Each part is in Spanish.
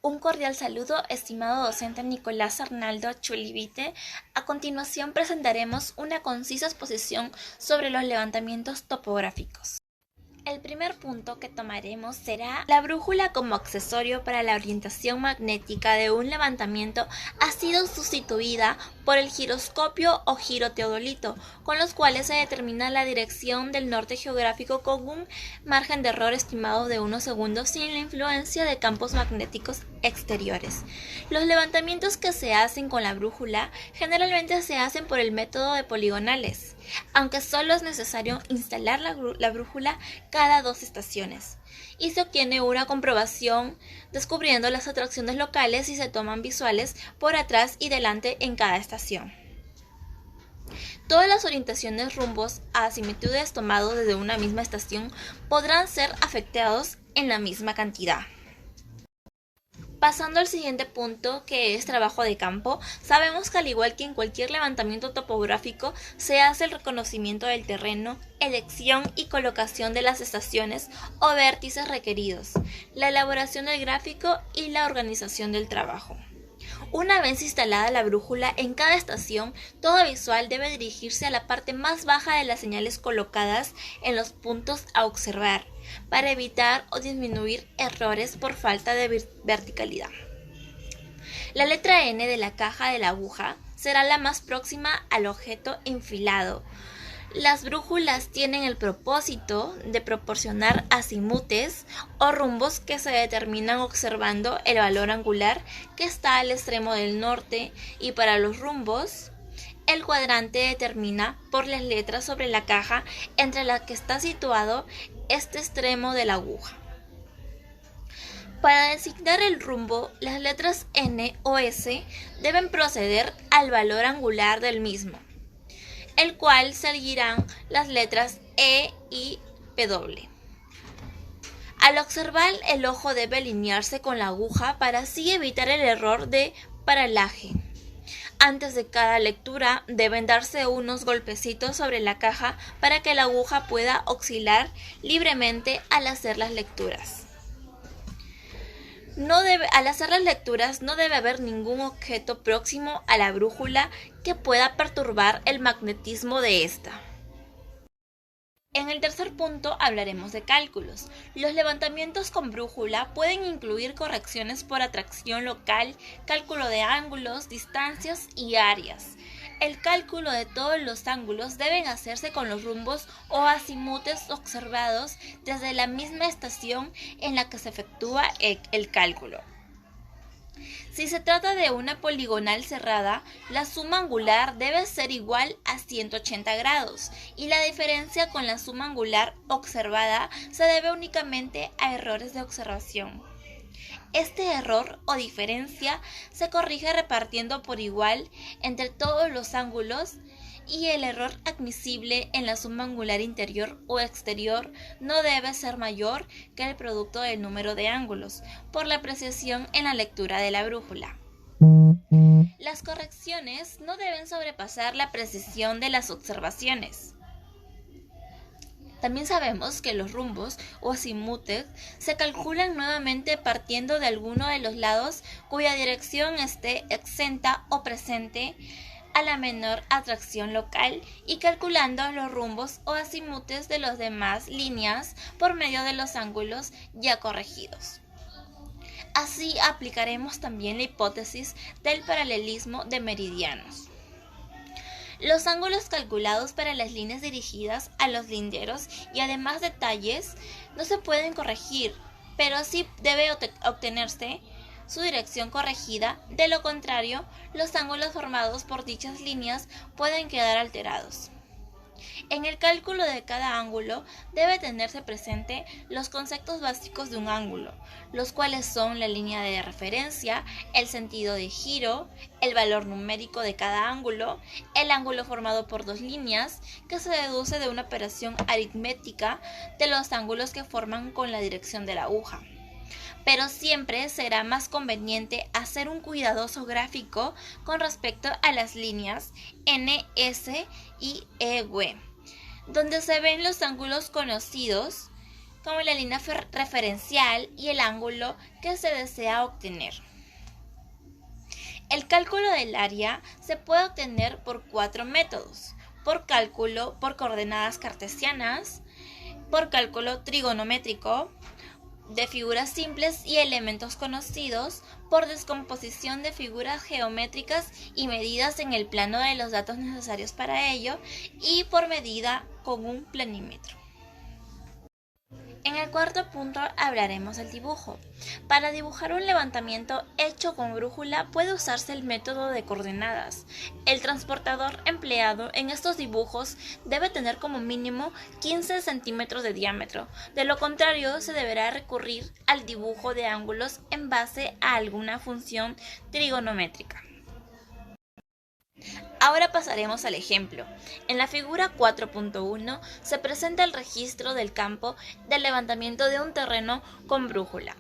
Un cordial saludo, estimado docente Nicolás Arnaldo Chulivite. A continuación presentaremos una concisa exposición sobre los levantamientos topográficos. El primer punto que tomaremos será la brújula como accesorio para la orientación magnética de un levantamiento ha sido sustituida por el giroscopio o giroteodolito, con los cuales se determina la dirección del norte geográfico con un margen de error estimado de 1 segundo sin la influencia de campos magnéticos exteriores. Los levantamientos que se hacen con la brújula generalmente se hacen por el método de poligonales, aunque solo es necesario instalar la brújula cada 2 estaciones, y se obtiene una comprobación descubriendo las atracciones locales y se toman visuales por atrás y delante en cada estación. Todas las orientaciones, rumbos a similitudes tomados desde una misma estación podrán ser afectados en la misma cantidad. Pasando al siguiente punto, que es trabajo de campo, sabemos que al igual que en cualquier levantamiento topográfico, se hace el reconocimiento del terreno, elección y colocación de las estaciones o vértices requeridos, la elaboración del gráfico y la organización del trabajo. Una vez instalada la brújula en cada estación, todo visual debe dirigirse a la parte más baja de las señales colocadas en los puntos a observar, para evitar o disminuir errores por falta de verticalidad. La letra N de la caja de la aguja será la más próxima al objeto enfilado. Las brújulas tienen el propósito de proporcionar azimutes o rumbos que se determinan observando el valor angular que está al extremo del norte, y para los rumbos, el cuadrante determina por las letras sobre la caja entre las que está situado este extremo de la aguja. Para designar el rumbo, las letras N o S deben proceder al valor angular del mismo, el cual seguirán las letras E y W. Al observar, el ojo debe alinearse con la aguja para así evitar el error de paralaje. Antes de cada lectura deben darse unos golpecitos sobre la caja para que la aguja pueda oscilar libremente al hacer las lecturas. Al hacer las lecturas no debe haber ningún objeto próximo a la brújula que pueda perturbar el magnetismo de esta. En el tercer punto hablaremos de cálculos. Los levantamientos con brújula pueden incluir correcciones por atracción local, cálculo de ángulos, distancias y áreas. El cálculo de todos los ángulos deben hacerse con los rumbos o azimutes observados desde la misma estación en la que se efectúa el cálculo. Si se trata de una poligonal cerrada, la suma angular debe ser igual a 180 grados y la diferencia con la suma angular observada se debe únicamente a errores de observación. Este error o diferencia se corrige repartiendo por igual entre todos los ángulos, y el error admisible en la suma angular interior o exterior no debe ser mayor que el producto del número de ángulos, por la precisión en la lectura de la brújula. Las correcciones no deben sobrepasar la precisión de las observaciones. También sabemos que los rumbos o azimutes se calculan nuevamente partiendo de alguno de los lados cuya dirección esté exenta o presente a la menor atracción local, y calculando los rumbos o azimutes de las demás líneas por medio de los ángulos ya corregidos. Así aplicaremos también la hipótesis del paralelismo de meridianos. Los ángulos calculados para las líneas dirigidas a los linderos y además detalles no se pueden corregir, pero sí debe obtenerse su dirección corregida. De lo contrario, los ángulos formados por dichas líneas pueden quedar alterados. En el cálculo de cada ángulo debe tenerse presente los conceptos básicos de un ángulo, los cuales son la línea de referencia, el sentido de giro, el valor numérico de cada ángulo, el ángulo formado por dos líneas, que se deduce de una operación aritmética de los ángulos que forman con la dirección de la aguja. Pero siempre será más conveniente hacer un cuidadoso gráfico con respecto a las líneas N, S y E, W, donde se ven los ángulos conocidos como la línea referencial y el ángulo que se desea obtener. El cálculo del área se puede obtener por 4 métodos: por cálculo por coordenadas cartesianas, por cálculo trigonométrico, de figuras simples y elementos conocidos, por descomposición de figuras geométricas y medidas en el plano de los datos necesarios para ello, y por medida con un planímetro. En el cuarto punto hablaremos del dibujo. Para dibujar un levantamiento hecho con brújula puede usarse el método de coordenadas. El transportador empleado en estos dibujos debe tener como mínimo 15 centímetros de diámetro. De lo contrario, se deberá recurrir al dibujo de ángulos en base a alguna función trigonométrica. Ahora pasaremos al ejemplo. En la figura 4.1 se presenta el registro del campo del levantamiento de un terreno con brújula.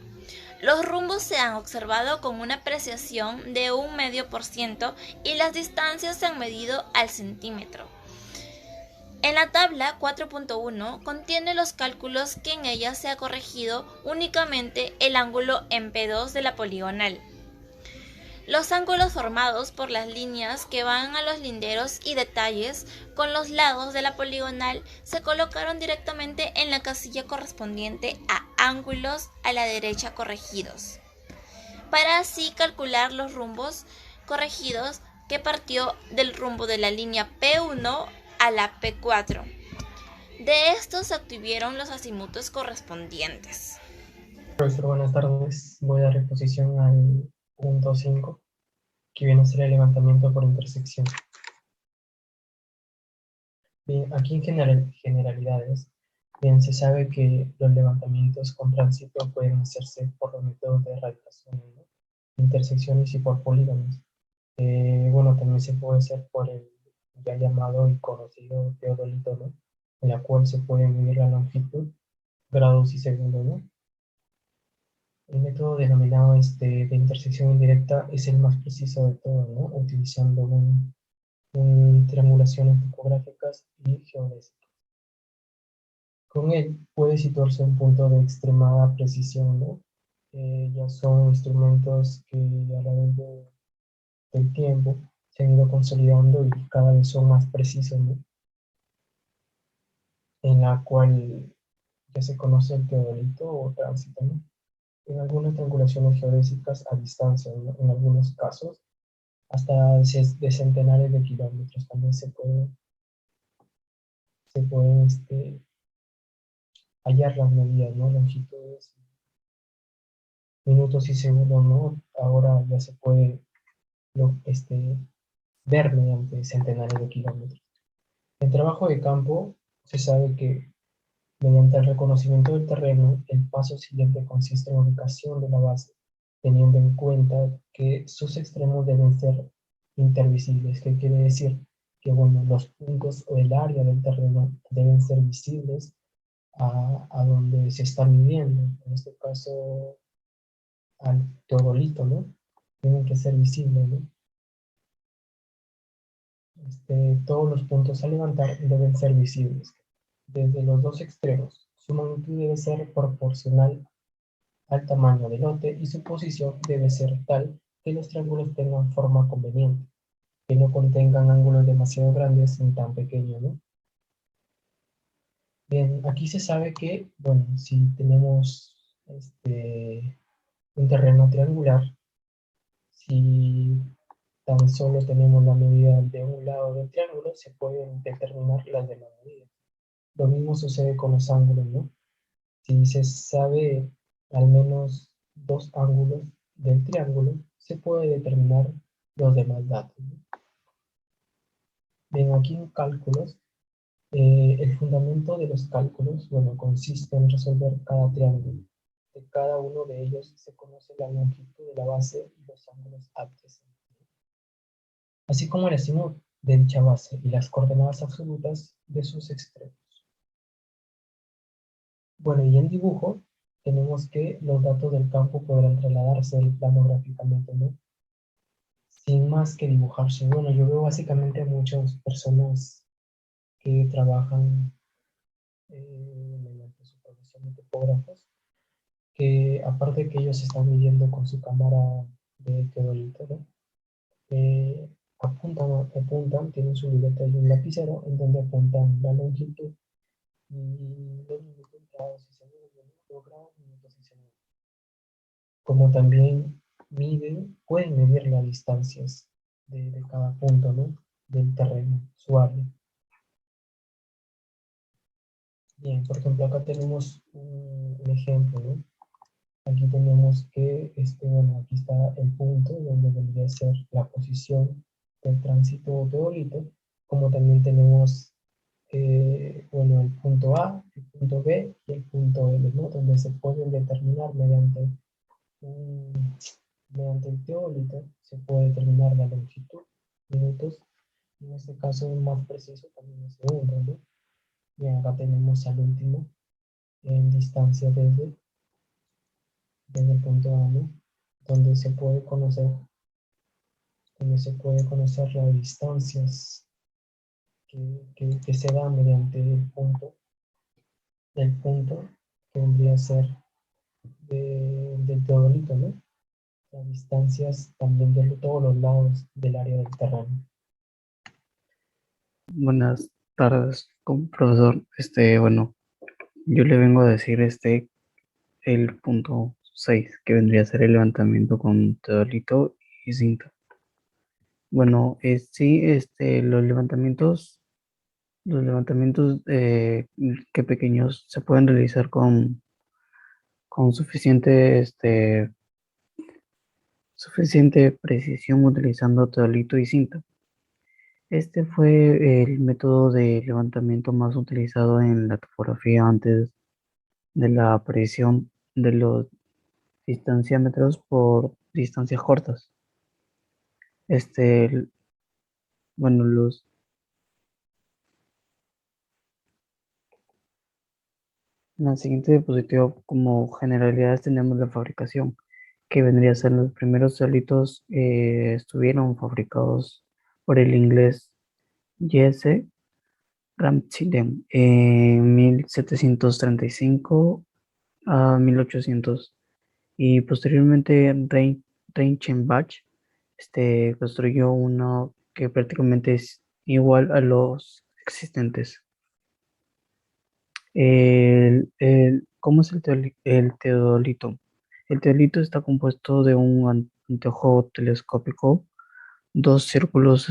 Los rumbos se han observado con una apreciación de 0,5% y las distancias se han medido al centímetro. En la tabla 4.1 contiene los cálculos que en ella se ha corregido únicamente el ángulo en P2 de la poligonal. Los ángulos formados por las líneas que van a los linderos y detalles con los lados de la poligonal se colocaron directamente en la casilla correspondiente a ángulos a la derecha corregidos, para así calcular los rumbos corregidos que partió del rumbo de la línea P1 a la P4. De estos se obtuvieron los azimutos correspondientes. Profesor, buenas tardes. Voy a dar exposición al punto 5, que viene a ser el levantamiento por intersección. Bien, aquí en generalidades, bien, se sabe que los levantamientos con tránsito pueden hacerse por los métodos de radicación, ¿no?, intersecciones y por polígonos. Bueno, también se puede hacer por el ya llamado y conocido teodolito, ¿no?, en la cual se puede medir la longitud, grados y segundos, ¿no? El método denominado de intersección indirecta es el más preciso de todos, ¿no?, utilizando triangulaciones topográficas y geodésicas. Con él puede situarse un punto de extremada precisión, ¿no? Ya son instrumentos que a la vez del tiempo se han ido consolidando y cada vez son más precisos, ¿no?, en la cual ya se conoce el teodolito o tránsito, ¿no? En algunas triangulaciones geodésicas a distancia, ¿no?, en algunos casos, hasta de centenares de kilómetros también se pueden hallar las medidas, ¿no?, longitudes, minutos y segundos, ¿no? Ahora ya se puede ver mediante centenares de kilómetros. En trabajo de campo se sabe que mediante el reconocimiento del terreno, el paso siguiente consiste en la ubicación de la base, teniendo en cuenta que sus extremos deben ser intervisibles. ¿Qué quiere decir? Que bueno, los puntos o el área del terreno deben ser visibles a donde se está midiendo, en este caso al teodolito, ¿no? Tienen que ser visibles, ¿no? Todos los puntos a levantar deben ser visibles desde los dos extremos. Su magnitud debe ser proporcional al tamaño del lote y su posición debe ser tal que los triángulos tengan forma conveniente, que no contengan ángulos demasiado grandes ni tan pequeños, ¿no? Bien, aquí se sabe que, bueno, si tenemos un terreno triangular, si tan solo tenemos la medida de un lado del triángulo, se pueden determinar las demás medidas. Lo mismo sucede con los ángulos, ¿no? Si se sabe al menos dos ángulos del triángulo, se puede determinar los demás datos, ¿no? Bien, aquí en cálculos, el fundamento de los cálculos, bueno, consiste en resolver cada triángulo. De cada uno de ellos se conoce la longitud de la base y los ángulos adyacentes, así como el azimut de dicha base y las coordenadas absolutas de sus extremos. Bueno, y en dibujo tenemos que los datos del campo podrán trasladarse del plano gráficamente, ¿no?, sin más que dibujarse. Bueno, yo veo básicamente a muchas personas que trabajan mediante su profesión son topógrafos, que aparte de que ellos están midiendo con su cámara de teodolito, ¿no? Apuntan, tienen su libreta y un lapicero en donde apuntan la longitud y los minutos, grados y segundos, ¿no? Grados, minutos y segundos. Como también pueden medir las distancias de cada punto, ¿no? Del terreno, su área. Bien, por ejemplo, acá tenemos un ejemplo, ¿no? Aquí tenemos que, bueno, aquí está el punto donde vendría a ser la posición del tránsito teórico, como también tenemos, bueno, el punto A, el punto B y el punto L, ¿no? Donde se pueden determinar mediante el teórico, se puede determinar la longitud, minutos, en este caso más preciso también es segundo, ¿no? Bien, acá tenemos al último en distancia desde el punto A, ¿no? Donde se puede conocer, las distancias que se dan mediante el punto que vendría a ser del teodolito, ¿no? Las distancias también de todos los lados del área del terreno. Buenas tardes, profesor. Bueno, yo le vengo a decir el punto 6, que vendría a ser el levantamiento con teodolito y cinta. Bueno, sí, los levantamientos que pequeños se pueden realizar con suficiente precisión utilizando teodolito y cinta. Este fue el método de levantamiento más utilizado en la topografía antes de la aparición de los distanciámetros por distancias cortas. Este, bueno, en la siguiente diapositiva, como generalidades, tenemos la fabricación, que vendría a ser los primeros teodolitos estuvieron fabricados por el inglés Jesse Ramsden en 1735 a 1800, y posteriormente Reichenbach construyó uno que prácticamente es igual a los existentes. ¿Cómo es el teodolito? El teodolito está compuesto de un anteojo telescópico, dos círculos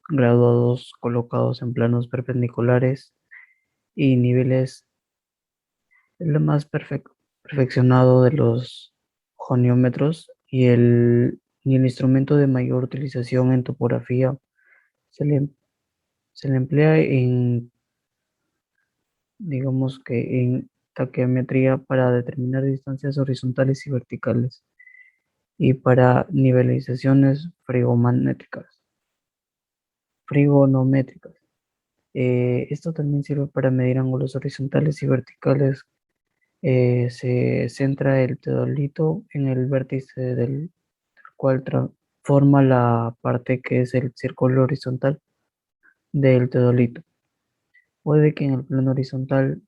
graduados colocados en planos perpendiculares y niveles. Es lo más perfeccionado de los goniómetros y el instrumento de mayor utilización en topografía. Se le, se le emplea digamos que en taquiometría para determinar distancias horizontales y verticales y para nivelizaciones frigonométricas. Esto también sirve para medir ángulos horizontales y verticales. Se centra el teodolito en el vértice del cual forma la parte que es el círculo horizontal del teodolito. Puede que en el plano horizontal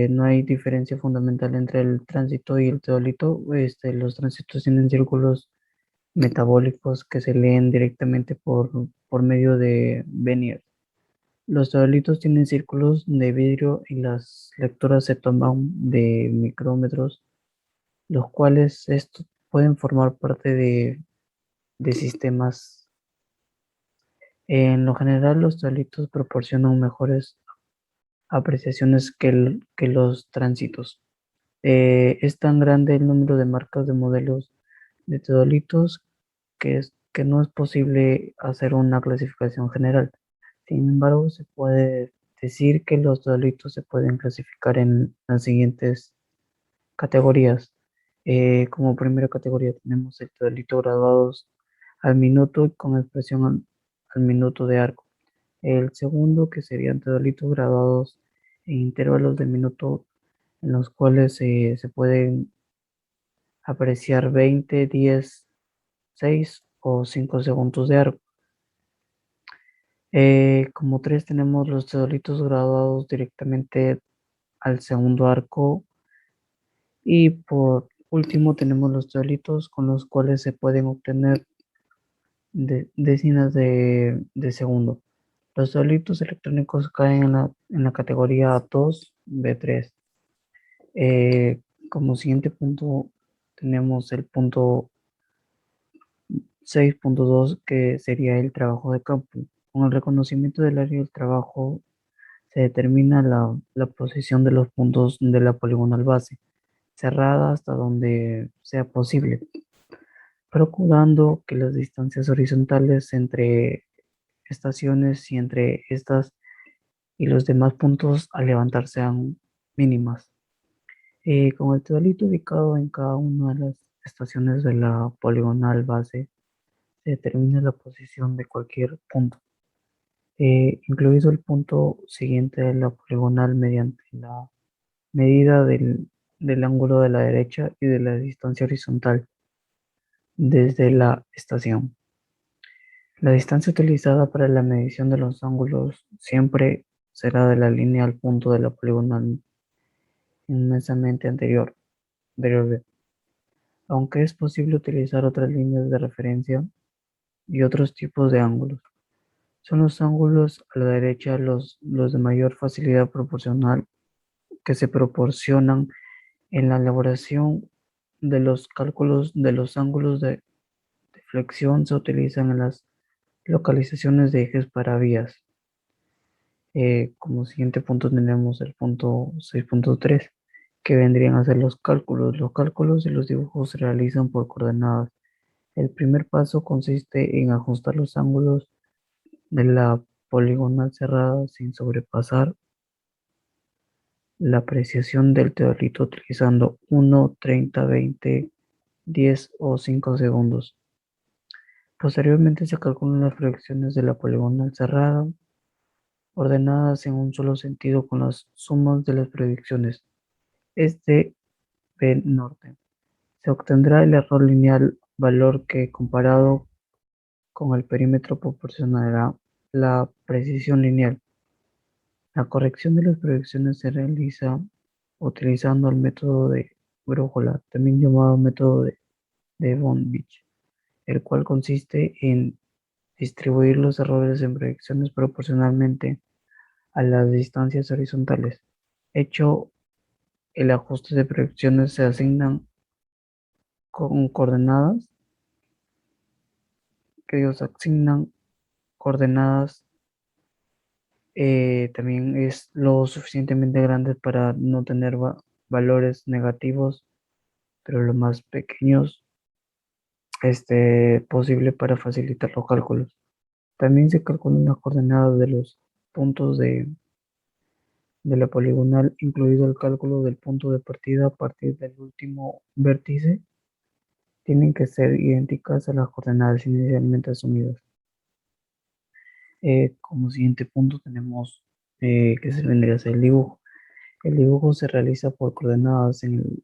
no hay diferencia fundamental entre el tránsito y el teodolito. Los tránsitos tienen círculos metabólicos que se leen directamente por medio de Vernier. Los teodolitos tienen círculos de vidrio y las lecturas se toman de micrómetros, los cuales estos pueden formar parte de sistemas. En lo general, los teodolitos proporcionan mejores apreciaciones que los tránsitos. Es tan grande el número de marcas de modelos de teodolitos que no es posible hacer una clasificación general. Sin embargo, se puede decir que los teodolitos se pueden clasificar en las siguientes categorías. Como primera categoría tenemos el teodolito graduados al minuto y con expresión al minuto de arco. El segundo, que serían teodolitos graduados en intervalos de minuto, en los cuales se pueden apreciar 20, 10, 6 o 5 segundos de arco. Como tres tenemos los teodolitos graduados directamente al segundo arco. Y por último tenemos los teolitos con los cuales se pueden obtener décimas de segundo. Los teolitos electrónicos caen en la categoría 2B3. Como siguiente punto tenemos el punto 6.2, que sería el trabajo de campo. Con el reconocimiento del área del trabajo se determina la posición de los puntos de la poligonal base, cerrada hasta donde sea posible, procurando que las distancias horizontales entre estaciones y entre estas y los demás puntos a levantar sean mínimas. Con el teodolito ubicado en cada una de las estaciones de la poligonal base, se determina la posición de cualquier punto, incluido el punto siguiente de la poligonal mediante la medida del ángulo de la derecha y de la distancia horizontal desde la estación. La distancia utilizada para la medición de los ángulos siempre será de la línea al punto de la poligonal inmensamente anterior, aunque es posible utilizar otras líneas de referencia y otros tipos de ángulos. Son los ángulos a la derecha los de mayor facilidad proporcional que se proporcionan en la elaboración de los cálculos de los ángulos de flexión. Se utilizan en las localizaciones de ejes para vías. Como siguiente punto tenemos el punto 6.3, que vendrían a ser los cálculos. Los cálculos y los dibujos se realizan por coordenadas. El primer paso consiste en ajustar los ángulos de la poligonal cerrada sin sobrepasar la apreciación del teodolito utilizando 1, 30, 20, 10 o 5 segundos. Posteriormente se calculan las proyecciones de la poligonal cerrada, ordenadas en un solo sentido con las sumas de las proyecciones este, B norte. Se obtendrá el error lineal, valor que comparado con el perímetro proporcionará la precisión lineal. La corrección de las proyecciones se realiza utilizando el método de brújula, también llamado método de Von Beach, el cual consiste en distribuir los errores en proyecciones proporcionalmente a las distancias horizontales. Hecho el ajuste de proyecciones, se asignan con coordenadas, que ellos asignan coordenadas, también es lo suficientemente grande para no tener valores negativos, pero lo más pequeños posible para facilitar los cálculos. También se calculan las coordenadas de los puntos de la poligonal, incluido el cálculo del punto de partida a partir del último vértice. Tienen que ser idénticas a las coordenadas inicialmente asumidas. Como siguiente punto tenemos que se vendría a ser el dibujo. El dibujo se realiza por coordenadas. En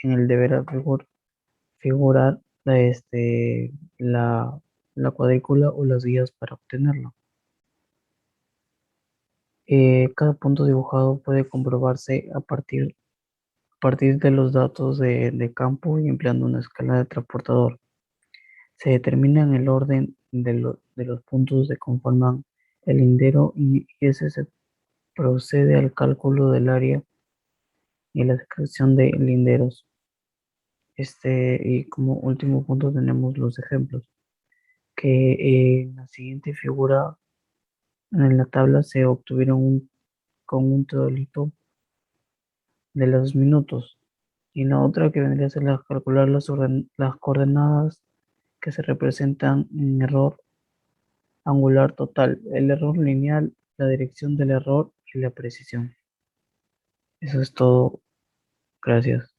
el deberá figurar la, la cuadrícula o las guías para obtenerlo. Cada punto dibujado puede comprobarse a partir de los datos de campo y empleando una escala de transportador. Se determina en el orden de los puntos que conforman el lindero y ese se procede al cálculo del área y la descripción de linderos. Y como último punto tenemos los ejemplos, que en la siguiente figura en la tabla se obtuvieron con un teodolito de los minutos, y en la otra que vendría a ser calcular las coordenadas que se representan en error angular total, el error lineal, la dirección del error y la precisión. Eso es todo. Gracias.